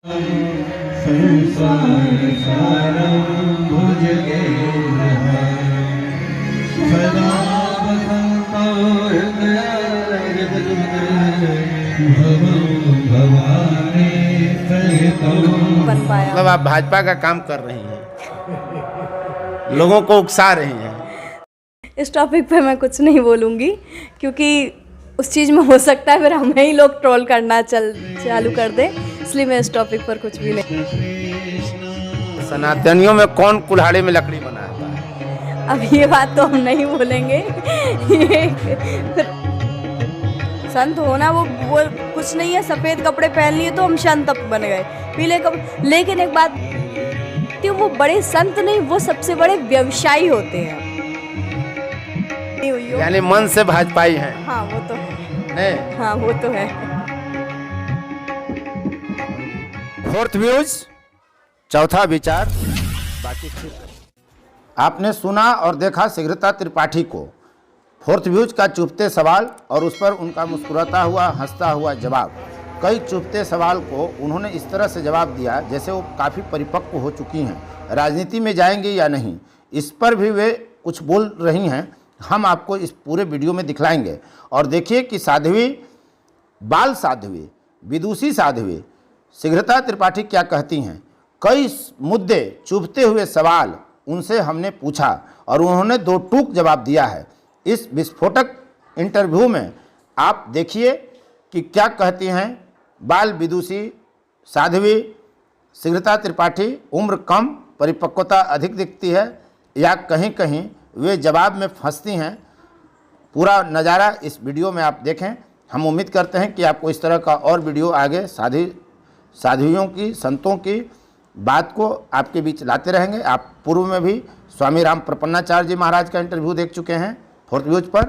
संसार सारं भुजगेन्द्रः सदा वसन्तो भवं भवानी सहितं। मतलब आप भाजपा का काम कर रही हैं, लोगों को उकसा रही हैं। इस टॉपिक पे मैं कुछ नहीं बोलूँगी क्योंकि उस चीज़ में हो सकता है फिर हमें ही लोग ट्रोल करना चालू कर दें, इसलिए मैं इस टॉपिक पर कुछ भी नहीं। सनातनियों में कौन कुल्हाड़ी में लकड़ी बनाता है? अब ये बात तो हम नहीं बोलेंगे। संत होना वो कुछ नहीं है, सफ़ेद कपड़े पहन लिए तो हम संत बन गए, पीले कपड़े। लेकिन एक बात, वो बड़े संत नहीं, वो सबसे बड़े व्यवसायी होते हैं। यानी मन से भाजपाई हैं। हाँ वो तो है, नहीं? हाँ वो तो है। फोर्थ व्यूज, चौथा विचार, बाकी ठीक। आपने सुना और देखा शीघ्रता त्रिपाठी को। फोर्थ व्यूज का चुभते सवाल और उस पर उनका मुस्कुराता हुआ हंसता हुआ जवाब। कई चुभते सवाल को उन्होंने इस तरह से जवाब दिया जैसे वो काफ़ी परिपक्व हो चुकी हैं। राजनीति में जाएंगी या नहीं, इस पर भी वे कुछ बोल रही हैं। हम आपको इस पूरे वीडियो में दिखलाएंगे और देखिए कि साध्वी, बाल साध्वी, विदुषी साध्वी शीघ्रता त्रिपाठी क्या कहती हैं। कई मुद्दे, चुभते हुए सवाल उनसे हमने पूछा और उन्होंने दो टूक जवाब दिया है। इस विस्फोटक इंटरव्यू में आप देखिए कि क्या कहती हैं बाल विदुषी साध्वी शीघ्रता त्रिपाठी। उम्र कम, परिपक्वता अधिक दिखती है या कहीं कहीं वे जवाब में फंसती हैं। पूरा नज़ारा इस वीडियो में आप देखें। हम उम्मीद करते हैं कि आपको इस तरह का और वीडियो आगे साध्वियों की, संतों की बात को आपके बीच लाते रहेंगे। आप पूर्व में भी स्वामी राम प्रपन्नाचार्य जी महाराज का इंटरव्यू देख चुके हैं फोर्थ व्यूज पर।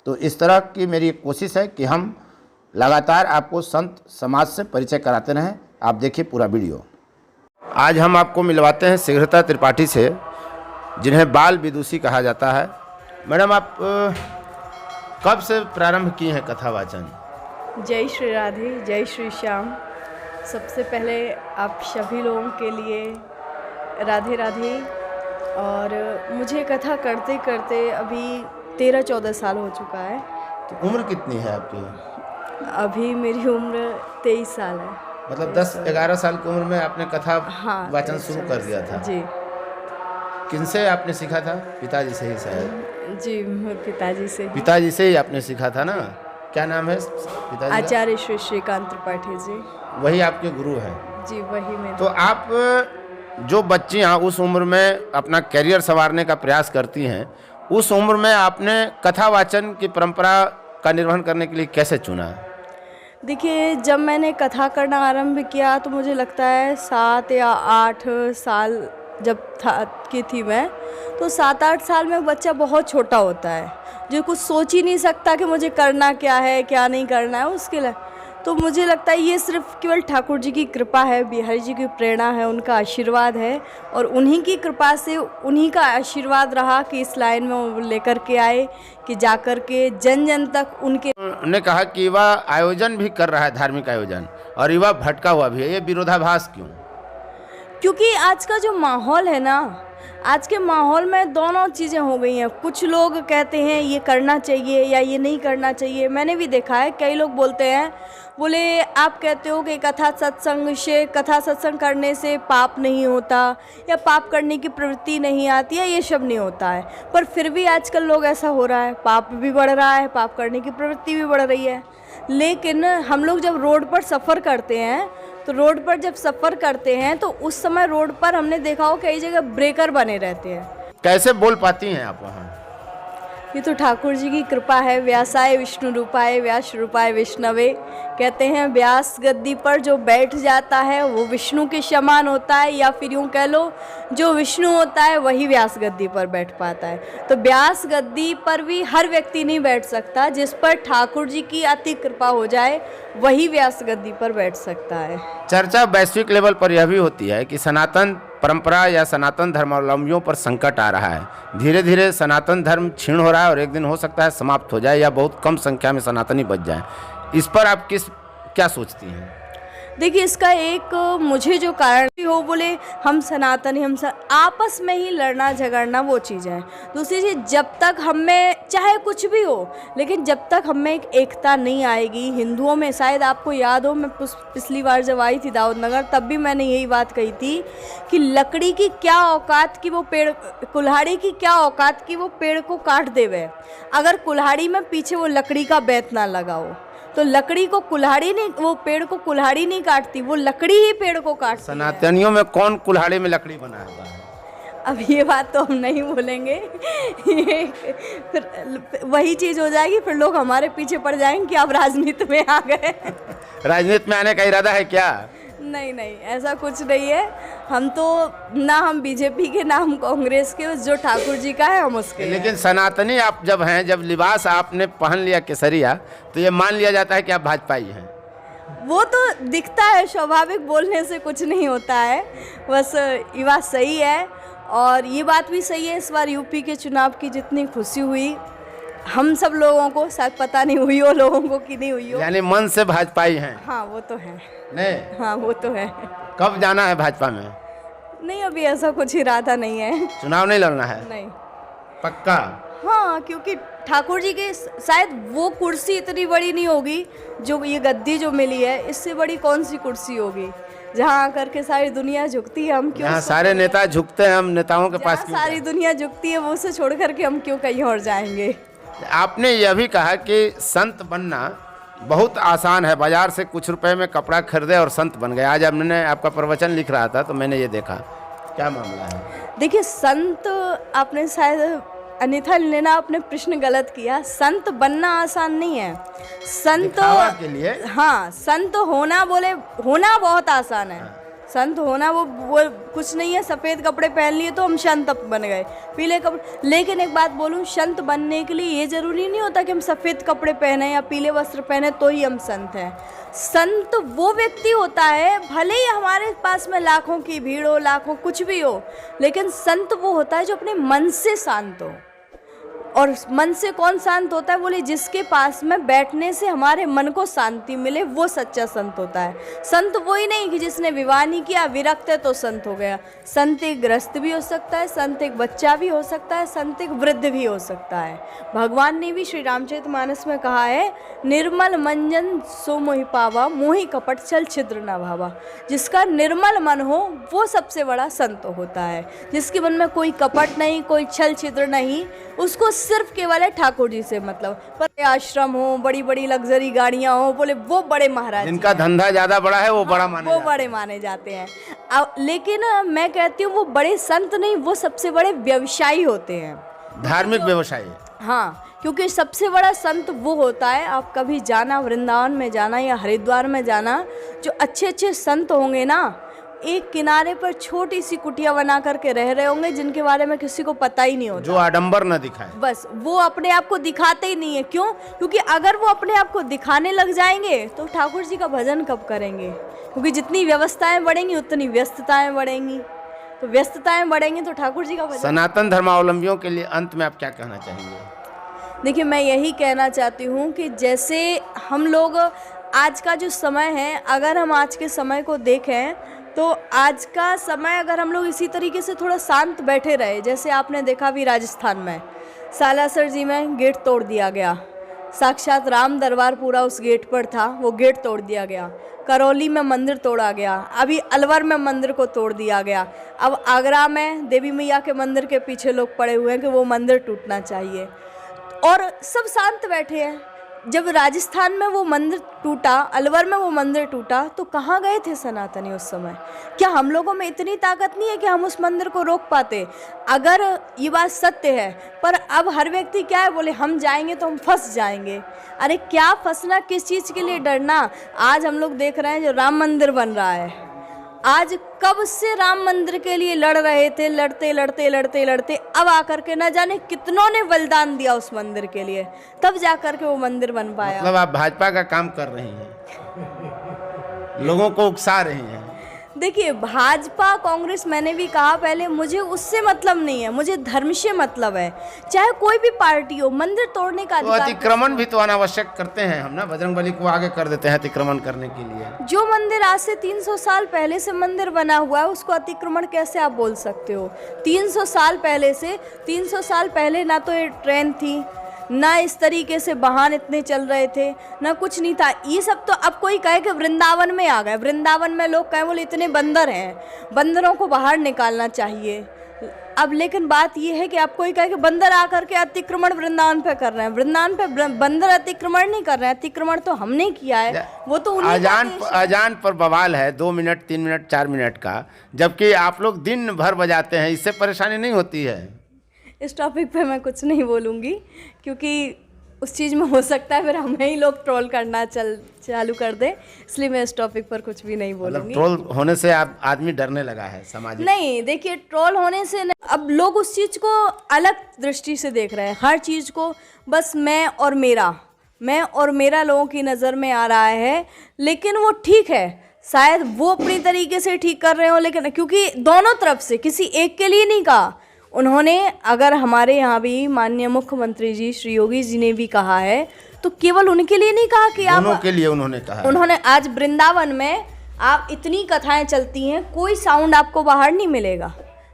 तो इस तरह की मेरी एक कोशिश है कि हम लगातार आपको संत समाज से परिचय कराते रहें। आप देखिए पूरा वीडियो। आज हम आपको मिलवाते हैं शीघ्रता त्रिपाठी से, जिन्हें बाल विदुषी कहा जाता है। मैडम, आप कब से प्रारंभ किए हैं कथा वाचन? जय श्री राधे, जय श्री श्याम। सबसे पहले आप सभी लोगों के लिए राधे राधे। और मुझे कथा करते करते अभी 13-14 साल हो चुका है। तो उम्र कितनी है आपकी? अभी मेरी उम्र 23 साल है। मतलब 10-11 साल की उम्र में आपने कथा वाचन शुरू कर दिया था? जी। किनसे आपने सीखा था? पिताजी से ही शायद? जी, पिताजी से। पिताजी से ही आपने सीखा था ना? क्या नाम है पिताजी? आचार्य श्री श्रीकांत त्रिपाठी जी। वही आपके गुरु हैं? जी, वही मेरे। तो आप जो बच्चियाँ उस उम्र में अपना करियर संवारने का प्रयास करती हैं, उस उम्र में आपने कथा वाचन की परंपरा का निर्वहन करने के लिए कैसे चुना? देखिए, जब मैंने कथा करना आरंभ किया तो मुझे लगता है 7 या 8 साल जब थी मैं, तो 7-8 साल में बच्चा बहुत छोटा होता है, जो कुछ सोच ही नहीं सकता कि मुझे करना क्या है, क्या नहीं करना है उसके लिए। तो मुझे लगता है ये सिर्फ केवल ठाकुर जी की कृपा है, बिहारी जी की प्रेरणा है, उनका आशीर्वाद है और उन्हीं की कृपा से, उन्हीं का आशीर्वाद रहा कि इस लाइन में वो लेकर के आए कि जाकर के जन जन तक उन्होंने कहा कि युवा आयोजन भी कर रहा है, धार्मिक आयोजन, और युवा भटका हुआ भी है। ये विरोधाभास क्यों? क्योंकि आज का जो माहौल है ना, आज के माहौल में दोनों चीज़ें हो गई हैं। कुछ लोग कहते हैं ये करना चाहिए या ये नहीं करना चाहिए। मैंने भी देखा है, कई लोग बोलते हैं, बोले आप कहते हो कि कथा सत्संग करने से पाप नहीं होता या पाप करने की प्रवृत्ति नहीं आती है, ये सब नहीं होता है। पर फिर भी आजकल लोग ऐसा हो रहा है, पाप भी बढ़ रहा है, पाप करने की प्रवृत्ति भी बढ़ रही है। लेकिन हम लोग जब रोड पर सफ़र करते हैं तो उस समय रोड पर हमने देखा हो कई जगह ब्रेकर बने रहते हैं। कैसे बोल पाती हैं आप वहाँ? ये तो ठाकुर जी की कृपा है। व्यासाय विष्णु रूपाय व्यास रूपाय विष्णवे। कहते हैं व्यास गद्दी पर जो बैठ जाता है वो विष्णु के समान होता है, या फिर यूँ कह लो जो विष्णु होता है वही व्यास गद्दी पर बैठ पाता है। तो व्यास गद्दी पर भी हर व्यक्ति नहीं बैठ सकता। जिस पर ठाकुर जी की अति कृपा हो जाए वही व्यास गद्दी पर बैठ सकता है। चर्चा वैश्विक लेवल पर यह भी होती है कि सनातन परंपरा या सनातन धर्मावलंबियों पर संकट आ रहा है। धीरे धीरे सनातन धर्म क्षीण हो रहा है और एक दिन हो सकता है समाप्त हो जाए या बहुत कम संख्या में सनातनी बच जाए। इस पर आप क्या सोचती हैं? देखिए, इसका एक मुझे जो कारण भी हो, बोले हम सनातनी, आपस में ही लड़ना झगड़ना वो चीज़ है। दूसरी चीज़, जब तक हम में चाहे कुछ भी हो, लेकिन जब तक हम में एक एकता नहीं आएगी हिंदुओं में, शायद आपको याद हो, मैं पिछली बार जब आई थी दाऊदनगर तब भी मैंने यही बात कही थी कि लकड़ी की क्या औकात की वो पेड़, कुल्हाड़ी की क्या औकात की वो पेड़ को काट देवे, अगर कुल्हाड़ी में पीछे वो लकड़ी का बैत ना लगाओ तो लकड़ी को कुल्हाड़ी नहीं, वो पेड़ को कुल्हाड़ी नहीं काटती, वो लकड़ी ही पेड़ को काटती है। सनातनियों में कौन कुल्हाड़ी में लकड़ी बनाया हुआ है? अब ये बात तो हम नहीं बोलेंगे ये फिर वही चीज़ हो जाएगी, फिर लोग हमारे पीछे पड़ जाएंगे कि आप राजनीति में आ गए। राजनीति में आने का इरादा है क्या? नहीं नहीं, ऐसा कुछ नहीं है। हम तो ना हम बीजेपी के ना हम कांग्रेस के, जो ठाकुर जी का है हम उसके। लेकिन सनातनी आप जब हैं, जब लिबास आपने पहन लिया केसरिया, तो ये मान लिया जाता है कि आप भाजपाई हैं। वो तो दिखता है, स्वाभाविक, बोलने से कुछ नहीं होता है, बस ये बात सही है। और ये बात भी सही है, इस बार यूपी के चुनाव की जितनी खुशी हुई हम सब लोगों को, शायद पता नहीं हुई हो लोगों को कि नहीं हुई हो। यानी मन से भाजपाई हैं? हाँ वो तो है। नहीं? हाँ वो तो है। कब जाना है भाजपा में? नहीं, अभी ऐसा कुछ इरादा नहीं है। चुनाव नहीं लड़ना है? नहीं। पक्का? हाँ, क्योंकि ठाकुर जी के शायद वो कुर्सी इतनी बड़ी नहीं होगी, जो ये गद्दी जो मिली है, इससे बड़ी कौन सी कुर्सी होगी जहाँ आकर के सारी दुनिया झुकती है। हम क्यों? यहाँ सारे नेता झुकते हैं, हम नेताओं के पास क्यों सारी दुनिया झुकती है, वो उसे छोड़ करके हम क्यों कहीं और जाएंगे। आपने यह भी कहा कि संत बनना बहुत आसान है, बाजार से कुछ रुपए में कपड़ा खरीदे और संत बन गए। आज मैंने आपका प्रवचन लिख रहा था तो मैंने ये देखा, क्या मामला है? देखिए, संत, आपने शायद अन्यथा लेना, आपने प्रश्न गलत किया। संत बनना आसान नहीं है, संत के लिए। हाँ, संत होना, बोले होना बहुत आसान है। संत होना वो कुछ नहीं है, सफ़ेद कपड़े पहन लिए तो हम संत बन गए, पीले कपड़े। लेकिन एक बात बोलूँ, संत बनने के लिए ये ज़रूरी नहीं होता कि हम सफ़ेद कपड़े पहने या पीले वस्त्र पहने तो ही हम संत हैं। संत वो व्यक्ति होता है, भले ही हमारे पास में लाखों की भीड़ हो, लाखों कुछ भी हो, लेकिन संत वो होता है जो अपने मन से शांत हो। और मन से कौन शांत होता है? बोले जिसके पास में बैठने से हमारे मन को शांति मिले, वो सच्चा संत होता है। संत वही नहीं कि जिसने विवाह नहीं किया, विरक्त है तो संत हो गया। संत एक गृहस्थ भी हो सकता है, संत एक बच्चा भी हो सकता है, संत एक वृद्ध भी हो सकता है। भगवान ने भी श्री रामचरितमानस में कहा है, निर्मल मंजन सो मोहि पावा, मोहि कपट छल छिद्र न भावा। जिसका निर्मल मन हो वो सबसे बड़ा संत होता है। जिसके मन में कोई कपट नहीं, कोई छल छिद्र नहीं, उसको सिर्फ केवल है ठाकुर जी से मतलब। पर आश्रम हो, बड़ी बड़ी लग्जरी गाड़ियां हो, बोले वो बड़े महाराज, जिनका धंधा ज्यादा बड़ा है वो बड़ा माने जाते हैं। लेकिन मैं कहती हूँ वो बड़े संत नहीं, वो सबसे बड़े व्यवसायी होते हैं, धार्मिक व्यवसायी। हाँ, क्योंकि सबसे बड़ा संत वो होता है, आप कभी जाना वृंदावन में जाना या हरिद्वार में जाना, जो अच्छे अच्छे संत होंगे ना, एक किनारे पर छोटी सी कुटिया बना करके रह रहे होंगे, जिनके बारे में किसी को पता ही नहीं होता, जो आडंबर न दिखाए। बस वो अपने आप को दिखाते ही नहीं है। क्यों? क्योंकि अगर वो अपने आप को दिखाने लग जाएंगे तो ठाकुर जी का भजन कब करेंगे? क्योंकि जितनी व्यवस्थाएं बढ़ेंगी उतनी व्यस्तताएं बढ़ेंगी, तो व्यस्तताएं बढ़ेंगी तो ठाकुर जी का भजन। सनातन धर्मावलंबियों के लिए अंत में आप क्या कहना चाहेंगे? देखिए, मैं यही कहना चाहती हूँ कि जैसे हम लोग आज का जो समय है, अगर हम आज के समय को देखें तो आज का समय अगर हम लोग इसी तरीके से थोड़ा शांत बैठे रहे, जैसे आपने देखा भी राजस्थान में सालासर जी में गेट तोड़ दिया गया, साक्षात राम दरबार पूरा उस गेट पर था, वो गेट तोड़ दिया गया। करौली में मंदिर तोड़ा गया, अभी अलवर में मंदिर को तोड़ दिया गया। अब आगरा में देवी मैया के मंदिर के पीछे लोग पड़े हुए हैं कि वो मंदिर टूटना चाहिए, और सब शांत बैठे हैं। जब राजस्थान में वो मंदिर टूटा, अलवर में वो मंदिर टूटा, तो कहाँ गए थे सनातनी उस समय? क्या हम लोगों में इतनी ताकत नहीं है कि हम उस मंदिर को रोक पाते? अगर ये बात सत्य है, पर अब हर व्यक्ति क्या है, बोले हम जाएंगे तो हम फंस जाएंगे। अरे क्या फंसना, किस चीज़ के लिए डरना? आज हम लोग देख रहे हैं जो राम मंदिर बन रहा है, आज कब से राम मंदिर के लिए लड़ रहे थे, लड़ते लड़ते लड़ते लड़ते अब आकर के न जाने कितनों ने बलिदान दिया उस मंदिर के लिए, तब जाकर के वो मंदिर बन पाया। मतलब आप भाजपा का काम कर रही हैं, लोगों को उकसा रही हैं। देखिए, भाजपा कांग्रेस, मैंने भी कहा पहले, मुझे उससे मतलब नहीं है, मुझे धर्म से मतलब है। चाहे कोई भी पार्टी हो, मंदिर तोड़ने का तो अधिकार अतिक्रमण भी तो अनावश्यक करते हैं हम ना, बजरंगबली को आगे कर देते हैं अतिक्रमण करने के लिए। जो मंदिर आज से 300 साल पहले से मंदिर बना हुआ है, उसको अतिक्रमण कैसे आप बोल सकते हो? 300 साल पहले से, 300 साल पहले ना तो ये ट्रेन थी, ना इस तरीके से वाहन इतने चल रहे थे, ना कुछ नहीं था। ये सब तो अब कोई कहे कि वृंदावन में आ गए, वृंदावन में लोग कहे बोले इतने बंदर हैं, बंदरों को बाहर निकालना चाहिए। अब लेकिन बात ये है कि आप कोई कहे कि बंदर आकर के अतिक्रमण वृंदावन पे कर रहे हैं, वृंदावन पे बंदर अतिक्रमण नहीं कर रहे हैं, अतिक्रमण तो हमने किया है, वो तो उन्हीं का देश है। अजान पर बवाल है 2 मिनट 3 मिनट 4 मिनट का, जबकि आप लोग दिन भर बजाते हैं, इससे परेशानी नहीं होती है? इस टॉपिक पे मैं कुछ नहीं बोलूँगी, क्योंकि उस चीज़ में हो सकता है फिर हमें ही लोग ट्रोल करना चालू कर दे, इसलिए मैं इस टॉपिक पर कुछ भी नहीं बोलूँगी। ट्रोल होने से आप आदमी डरने लगा है समाज में? नहीं, देखिए, ट्रोल होने से नहीं, अब लोग उस चीज़ को अलग दृष्टि से देख रहे हैं, हर चीज़ को बस मैं और मेरा लोगों की नज़र में आ रहा है। लेकिन वो ठीक है, शायद वो अपनी तरीके से ठीक कर रहे हो, लेकिन क्योंकि दोनों तरफ से, किसी एक के लिए नहीं कहा उन्होंने। अगर हमारे यहाँ भी माननीय मुख्यमंत्री जी श्री योगी जी ने भी कहा है, तो केवल उनके लिए नहीं कहा कि आप, दोनों के लिए उन्होंने कहा। उन्होंने आज वृंदावन में आप इतनी कथाएं चलती हैं, कोई साउंड आपको बाहर नहीं मिलेगा,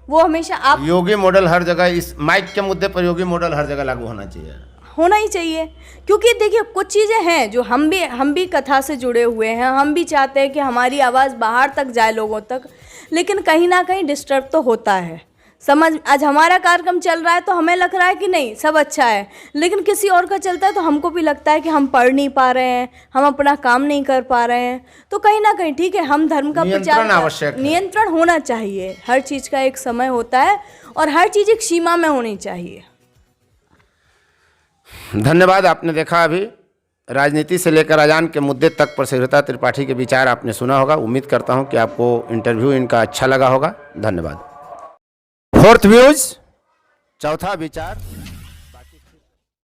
वो हमेशा आप, योगी मॉडल हर जगह, इस माइक के मुद्दे पर योगी मॉडल हर जगह लागू होना चाहिए, होना ही चाहिए। क्योंकि देखिए, कुछ चीज़ें हैं जो हम भी कथा से जुड़े हुए हैं, हम भी चाहते हैं कि हमारी आवाज़ बाहर तक जाए, लोगों तक, लेकिन कहीं ना कहीं डिस्टर्ब तो होता है। आज हमारा कार्यक्रम चल रहा है तो हमें लग रहा है कि नहीं सब अच्छा है, लेकिन किसी और का चलता है तो हमको भी लगता है कि हम पढ़ नहीं पा रहे हैं, हम अपना काम नहीं कर पा रहे हैं। तो कहीं ना कहीं ठीक है, हम धर्म का प्रचार, आवश्यक है, नियंत्रण होना चाहिए, हर चीज़ का एक समय होता है और हर चीज़ एक सीमा में होनी चाहिए। धन्यवाद। आपने देखा अभी राजनीति से लेकर अजान के मुद्दे तक पर शीघ्रता त्रिपाठी के विचार आपने सुना होगा। उम्मीद करता हूं कि आपको इंटरव्यू इनका अच्छा लगा होगा। धन्यवाद। फोर्थ व्यूज, चौथा विचार।